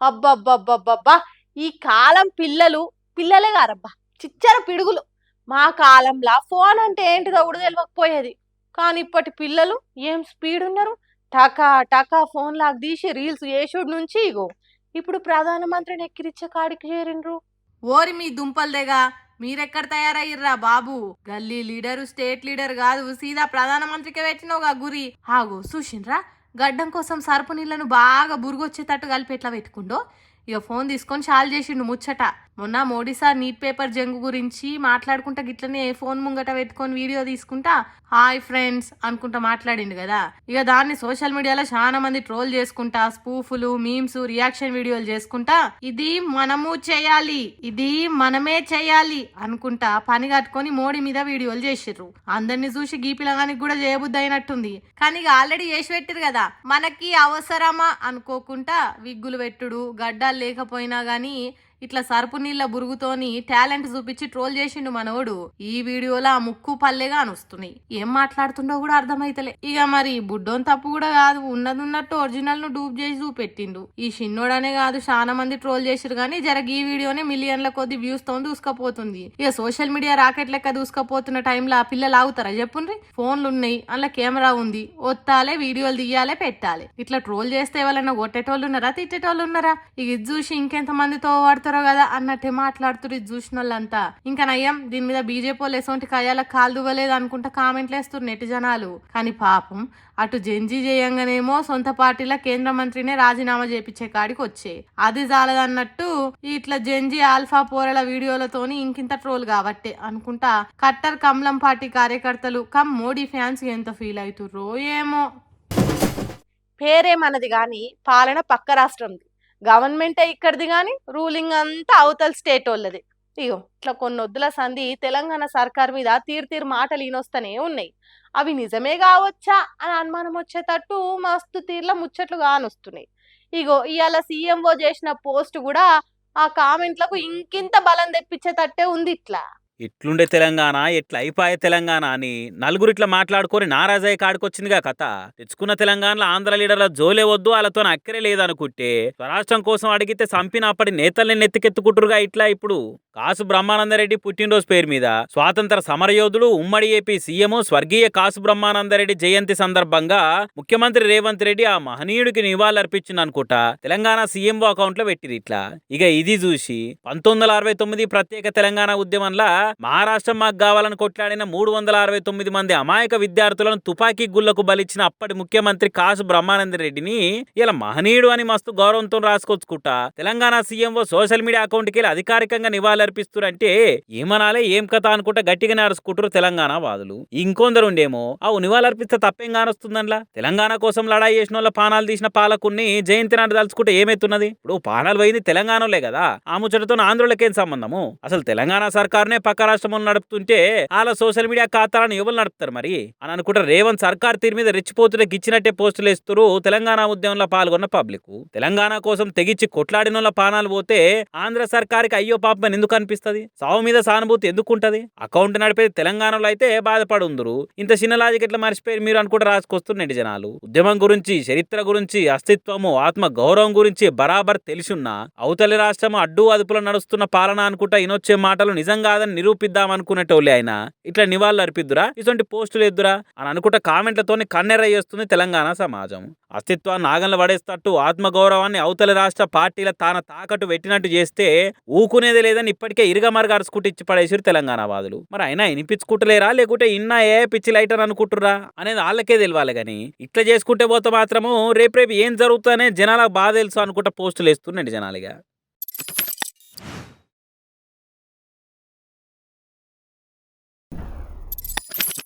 అబ్బబ్బబ్బబ్బబ్బా! ఈ కాలం పిల్లలు పిల్లలే గారబ్బా! చిచ్చర పిడుగులు. మా కాలంలా ఫోన్ అంటే ఏంటిదో గూడా తెలవకపోయేది. కానీ ఇప్పటి పిల్లలు ఏం స్పీడున్నరు. టకా టకా ఫోన్‌లాగా తీసి రీల్స్ చేసుడు నుంచి ఇగో ఇప్పుడు ప్రధానమంత్రిని ఎక్కిరిచ్చే కాడికి చేరిండ్రు. ఓరి మీ దుంపల్దేగా మీరెక్కడ తయారయ్యిర్రా బాబు. గల్లీ లీడరు స్టేట్ లీడర్ కాదు సీదా ప్రధానమంత్రికే పెట్టినవుగా గురి. ఆగు చూసిండ్రా గడ్డం కోసం సరుపు నీళ్లను బాగా బురుగొచ్చేటట్టు కలిపి ఎట్లా పెట్టుకుండో. ఇక ఫోన్ తీసుకొని చాలు చేసిండు ముచ్చట. మొన్న మోడీ సార్ నీట్ పేపర్ జంగు గురించి మాట్లాడుకుంటా గిట్లనే ఫోన్ ముంగట పెట్టుకొని వీడియో తీసుకుంటా హాయ్ ఫ్రెండ్స్ అనుకుంటా మాట్లాడిండు కదా. ఇక దాన్ని సోషల్ మీడియాలో చాలా మంది ట్రోల్ చేసుకుంటా స్పూఫులు మీమ్స్ రియాక్షన్ వీడియోలు చేసుకుంటా ఇది మనము చేయాలి ఇది మనమే చేయాలి అనుకుంటా పని కట్టుకొని మోడీ మీద వీడియోలు చేసిర్రు. అందరిని చూసి గీపిలగానికి కూడా చేయబుద్ధి అయినట్టుంది. కానీ ఇక ఆల్రెడీ చేసి పెట్టిరు కదా మనకి అవసరమా అనుకోకుండా విగ్గులు పెట్టుడు గడ్డాలు లేకపోయినా గానీ ఇట్లా సరుపు నీళ్ళ బురుగుతోని టాలెంట్ చూపించి ట్రోల్ చేసిండు మనోడు. ఈ వీడియోలో ఆ ముక్కు పల్లెగా అనుస్తున్నాయి. ఏం మాట్లాడుతుండో కూడా అర్థమైతలే. ఇక మరి బుడ్డోన్ తప్పు కూడా కాదు. ఉన్నది ఉన్నట్టు ఒరిజినల్ ను డూప్ చేసి చూపెట్టిండు. ఈ షిన్నోడనే కాదు చాలా మంది ట్రోల్ చేసిరు కానీ జరగ ఈ వీడియోనే మిలియన్ల కొద్ది వ్యూస్ తో దూసుకపోతుంది. ఇక సోషల్ మీడియా రాకెట్ లెక్క దూసుకపోతున్న టైంలో ఆ పిల్లలు ఆగుతారా చెప్పుండ్రి. ఫోన్లు ఉన్నాయి అందులో కెమెరా ఉంది ఒత్తాలే వీడియోలు తీయాలే పెట్టాలి. ఇట్లా ట్రోల్ చేస్తే ఎవరైనా కొట్టేటోళ్ళు ఉన్నారా తిట్టేటోళ్ళు ఉన్నారా. ఇక ఇది చూసి ఇంకెంత మందితో వాడతారో కదా అన్నట్టే మాట్లాడుతురు ఇది చూసిన వాళ్ళంతా. ఇంకా నయ్యం దీని మీద బీజేపీ వాళ్ళు ఎసోంటి కయ్యాల కాలు దువ్వలేదు అనుకుంటా కామెంట్లు వేస్తారు నెట్ జనాలు. కానీ పాపం అటు జంజీ చేయంగానేమో సొంత పార్టీల కేంద్ర మంత్రినే రాజీనామా చేపించే కాడికి వచ్చే అది చాలదన్నట్టు ఇట్లా జంజీ ఆల్ఫా పోరల వీడియోలతోని ఇంకింత ట్రోల్ కాబట్టే అనుకుంటా కట్టర్ కమలం పార్టీ కార్యకర్తలు కమ్ మోడీ ఫ్యాన్స్ ఎంత ఫీల్ అవుతుర్రో ఏమో. పేరేమన్నది గాని పాలన పక్క రాష్ట్రంది. గవర్నమెంటే ఇక్కడిది గాని రూలింగ్ అంతా అవతల స్టేట్ వాళ్ళది. ఇగో ఇట్లా కొన్నొద్దుల సంధి తెలంగాణ సర్కార్ మీద తీరు మాటలు ఈనొస్తనే ఉన్నాయి. అవి నిజమే కావచ్చా అని అనుమానం వచ్చేటట్టు మస్తు తీర్ల ముచ్చట్లు కానొస్తున్నాయి. ఇగో ఇవాళ సీఎంఓ చేసిన పోస్ట్ కూడా ఆ కామెంట్లకు ఇంకింత బలం తెప్పించేటట్టే ఉంది ఇట్లా. ఇట్లుండే తెలంగాణ ఎట్లా అయిపోయే తెలంగాణ అని నలుగురు ఇట్లా మాట్లాడుకొని నారాజయ్య కాడికొచ్చిందిగా కథ. తెచ్చుకున్న తెలంగాణలో ఆంధ్ర లీడర్ల జోలే వద్దు వాళ్ళతో అక్కరే లేదనుకుంటే స్వరాష్ట్రం కోసం అడిగితే చంపిన అప్పటి నేతల్ని నెత్తికెత్తుకుంటురుగా. ఇట్లా ఇప్పుడు కాసు బ్రహ్మానందరెడ్డి పుట్టినరోజు పేరు మీద స్వాతంత్ర సమరయోధుడు ఉమ్మడి ఏపీ సీఎం స్వర్గీయ కాసు బ్రహ్మానందరెడ్డి జయంతి సందర్భంగా ముఖ్యమంత్రి రేవంత్ రెడ్డి ఆ మహనీయుడికి నివాళులర్పించింది అనుకుంటా తెలంగాణ సీఎంఓ అకౌంట్ లో పెట్టిరు ఇట్లా. ఇక ఇది చూసి 1969 ప్రత్యేక తెలంగాణ ఉద్యమంలో మహారాష్ట్ర మాకు కావాలని కొట్లాడిన 369 మంది అమాయక విద్యార్థులను తుపాకీ గుళ్లకు బలిచ్చిన అప్పటి ముఖ్యమంత్రి కాసు బ్రహ్మానందరెడ్డిని ఇలా మహనీయుడు అని మస్తు గౌరవంతో రాసుకొచ్చుకుంటా తెలంగాణ సీఎంఓ సోషల్ మీడియా అకౌంట్కి వెళ్ళి అధికారికంగా నివాళులర్పిస్తురంటే ఏమనాలే ఏం కథ అనుకుంటా గట్టిగానే అరుచుకుంటారు తెలంగాణ వాదులు. ఇంకొందరు ఉండేమో అవు నివాళులర్పిస్తే తప్పేం కానొస్తుందన్లా. తెలంగాణ కోసం లడాయి చేసిన వాళ్ళ పానాలు తీసిన పాలకుని జయంతి నాడు తలుచుకుంటే ఏమైతున్నది. ఇప్పుడు పానాలు పోయింది తెలంగాణలే కదా. ఆ ముచ్చటతో ఆంధ్రులకేం సంబంధము. అసలు తెలంగాణ సర్కారునే పక్క రాష్ట్రంలో నడుపుతుంటే వాళ్ళ సోషల్ మీడియా ఖాతాలను ఎవరు నడుపుతారు మరి అని అనుకుంటే రేవంత్ సర్కార్ తీరు మీద రెచ్చిపోతులకు ఇచ్చినట్టే పోస్టులు వేస్తున్నారు తెలంగాణ ఉద్యమంలో పాల్గొన్న పబ్లిక్. తెలంగాణ కోసం తెగిచ్చి కొట్లాడిన పానాలు పోతే ఆంధ్ర సర్కార్కి అయ్యో పాపం ఎందుకు అనిపిస్తుంది. సావు మీద సానుభూతి ఎందుకుంటది. అకౌంట్ నడిపేది తెలంగాణలో అయితే బాధపడుందరు. ఇంత చిన్న లాజిక్ ఎట్లా మర్చిపోయి మీరు అనుకుంటే రాసుకొస్తున్నట్టు జనాలు. ఉద్యమం గురించి చరిత్ర గురించి అస్తిత్వము ఆత్మ గౌరవం గురించి బరాబర్ తెలిసున్నా అవతలి రాష్ట్రం అడ్డు అదుపులో నడుస్తున్న పాలన అనుకుంటా ఇనొచ్చే మాటలు నిజం కాదని నిరూపిద్దాం అనుకునేటోళ్ళే ఆయన ఇట్లా నివాళులు అర్పిద్దురా ఇటువంటి పోస్టులు ఎద్దురా అని అనుకుంటా కామెంట్లతోని కన్నెర్ర చేస్తుంది తెలంగాణ సమాజం. అస్తిత్వాన్ని నాగంలో పడేస్తట్టు ఆత్మగౌరవాన్ని అవతలి రాష్ట్ర పార్టీల తాకట్టు పెట్టినట్టు చేస్తే ఊకునేది లేదని ఇప్పటికే ఇరుగమరుగా అరుచుకుంటూ ఇచ్చి పడేసారు తెలంగాణ వాదులు. మరి అయినా వినిపించుకుంటలేరా లేకుంటే ఇన్నా ఏ పిచ్చి లైటర్ అనుకుంటురా అనేది వాళ్ళకే తెలియాలి. కానీ ఇట్లా చేసుకుంటే పోతే మాత్రము రేపు ఏం జరుగుతుందనే జనాలకు బాధ తెలుసు అనుకుంటా పోస్టులు వేస్తున్నాండి జనాలుగా.